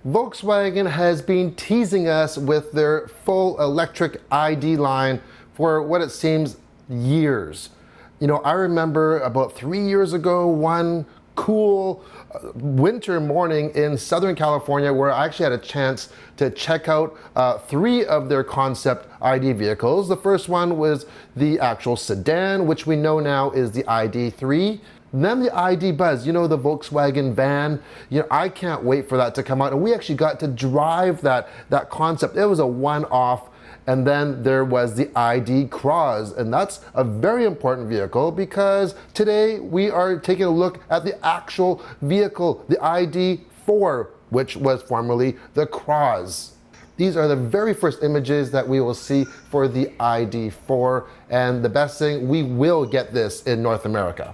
Volkswagen has been teasing us with their full electric ID line for what it seems years. You know, I remember about 3 years ago, one cool winter morning in Southern California where I actually had a chance to check out 3 of their concept ID vehicles. The first one was the actual sedan, which we know now is the ID.4. Then the ID Buzz, you know, the Volkswagen van. You know, I can't wait for that to come out. And we actually got to drive that concept. It was a one-off. And then there was the ID Cross, and that's a very important vehicle because today we are taking a look at the actual vehicle, the ID.4, which was formerly the Cross. These are the very first images that we will see for the ID.4, and the best thing, we will get this in North America.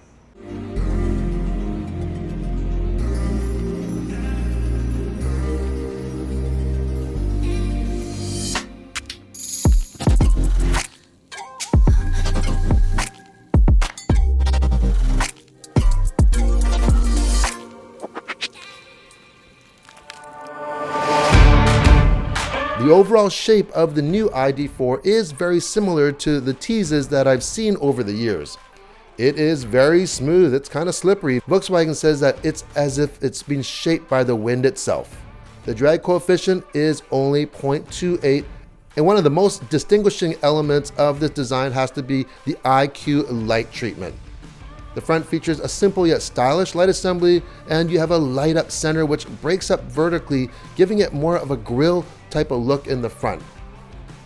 The overall shape of the new ID.4 is very similar to the teases that I've seen over the years. It is very smooth, it's kind of slippery. Volkswagen says that it's as if it's been shaped by the wind itself. The drag coefficient is only 0.28, and one of the most distinguishing elements of this design has to be the IQ light treatment. The front features a simple yet stylish light assembly, and you have a light up center which breaks up vertically, giving it more of a grille type of look in the front.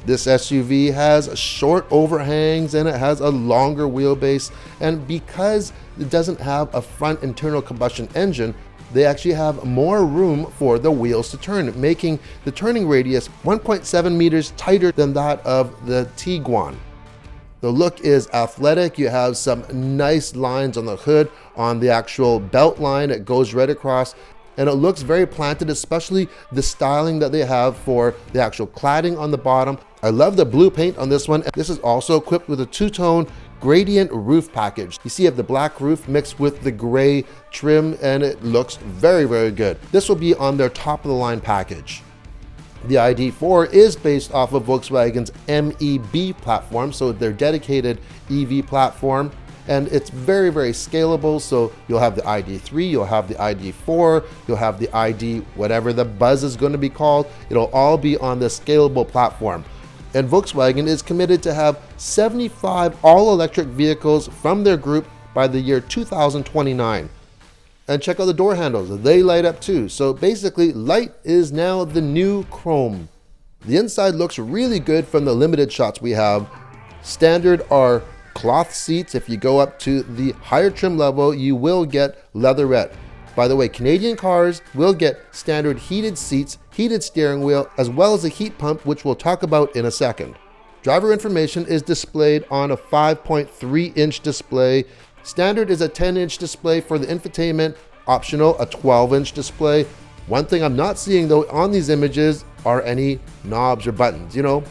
This SUV has short overhangs and it has a longer wheelbase, and because it doesn't have a front internal combustion engine, they actually have more room for the wheels to turn, making the turning radius 1.7 meters tighter than that of the Tiguan. The look is athletic. You have some nice lines on the hood, on the actual belt line. It goes right across, and it looks very planted, especially the styling that they have for the actual cladding on the bottom. I love the blue paint on this one. This is also equipped with a two-tone gradient roof package. You see you have the black roof mixed with the gray trim, and it looks very, very good. This will be on their top of the line package. The ID.4 is based off of Volkswagen's MEB platform, so their dedicated EV platform, and it's very, very scalable. So you'll have the ID.3, you'll have the ID.4, you'll have the ID, whatever the Buzz is going to be called. It'll all be on the scalable platform. And Volkswagen is committed to have 75 all-electric vehicles from their group by the year 2029. And check out the door handles, they light up too. So basically, light is now the new chrome. The inside looks really good from the limited shots we have. Standard are cloth seats. If you go up to the higher trim level, you will get leatherette. By the way, Canadian cars will get standard heated seats, heated steering wheel, as well as a heat pump, which we'll talk about in a second. Driver information is displayed on a 5.3-inch display. Standard is a 10-inch display for the infotainment, optional a 12-inch display. One thing I'm not seeing though on these images are any knobs or buttons, you know,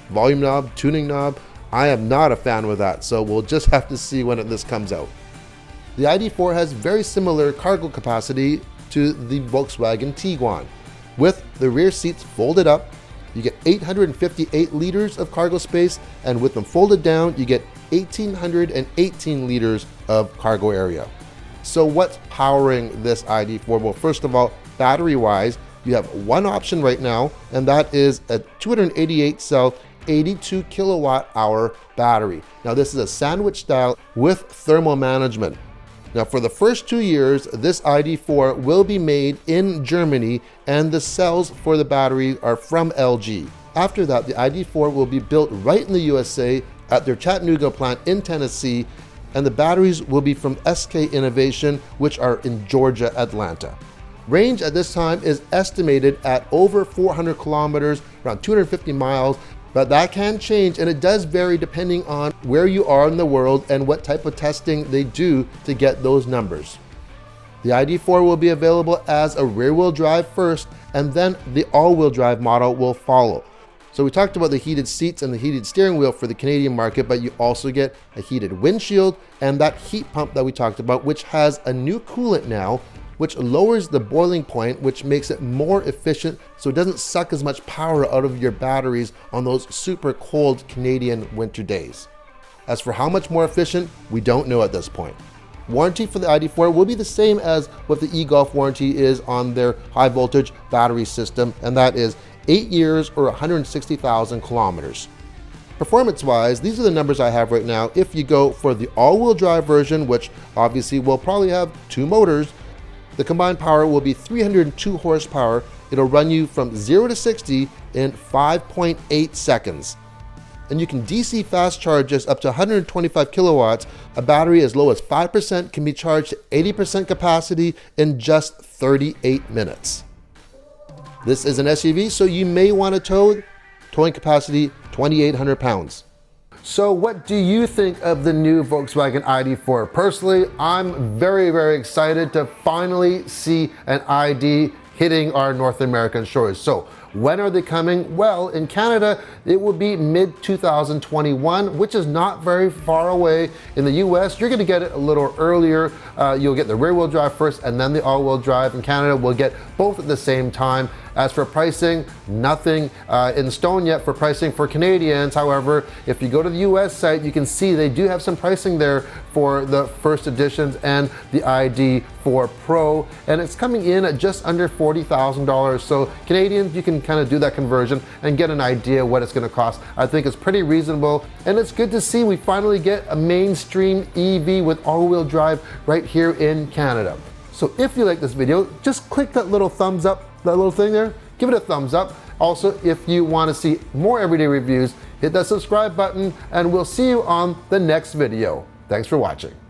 volume knob, tuning knob. I am not a fan with that, so we'll just have to see when this comes out. The ID.4 has very similar cargo capacity to the Volkswagen Tiguan. With the rear seats folded up, you get 858 liters of cargo space, and with them folded down, you get 1,818 liters of cargo area. So what's powering this ID.4? Well, first of all, battery-wise, you have one option right now, and that is a 288-cell, 82 kilowatt hour battery. Now, this is a sandwich style with thermal management. Now, for the first 2 years, this ID.4 will be made in Germany, and the cells for the battery are from LG. After that, the ID.4 will be built right in the USA at their Chattanooga plant in Tennessee, and the batteries will be from SK Innovation, which are in Georgia, Atlanta. Range at this time is estimated at over 400 kilometers, around 250 miles, but that can change, and it does vary depending on where you are in the world and what type of testing they do to get those numbers. The ID.4 will be available as a rear-wheel drive first, and then the all-wheel drive model will follow. So we talked about the heated seats and the heated steering wheel for the Canadian market, but you also get a heated windshield and that heat pump that we talked about, which has a new coolant now, which lowers the boiling point, which makes it more efficient so it doesn't suck as much power out of your batteries on those super cold Canadian winter days. As for how much more efficient, we don't know at this point. Warranty for the ID.4 will be the same as what the e-Golf warranty is on their high voltage battery system, and that is 8 years or 160,000 kilometers. Performance-wise, these are the numbers I have right now. If you go for the all-wheel drive version, which obviously will probably have 2 motors, the combined power will be 302 horsepower. It'll run you from 0 to 60 in 5.8 seconds. And you can DC fast charge this up to 125 kilowatts. A battery as low as 5% can be charged to 80% capacity in just 38 minutes. This is an SUV, so you may want to tow. Towing capacity, 2,800 pounds. So what do you think of the new Volkswagen ID.4? Personally, I'm very excited to finally see an ID hitting our North American shores. So when are they coming? Well, in Canada, it will be mid-2021, which is not very far away. In the US, you're gonna get it a little earlier. You'll get the rear-wheel drive first and then the all-wheel drive. In Canada, we'll get both at the same time. As for pricing, nothing in stone yet for pricing for Canadians. However, if you go to the US site, you can see they do have some pricing there for the first editions and the ID.4 Pro, and it's coming in at just under $40,000. So Canadians, you can kind of do that conversion and get an idea what it's going to cost. I think it's pretty reasonable, and it's good to see we finally get a mainstream EV with all-wheel drive right here in Canada. So if you like this video, just click that little thumbs up, that little thing there, give it a thumbs up. Also, if you want to see more everyday reviews, hit that subscribe button, and we'll see you on the next video. Thanks for watching.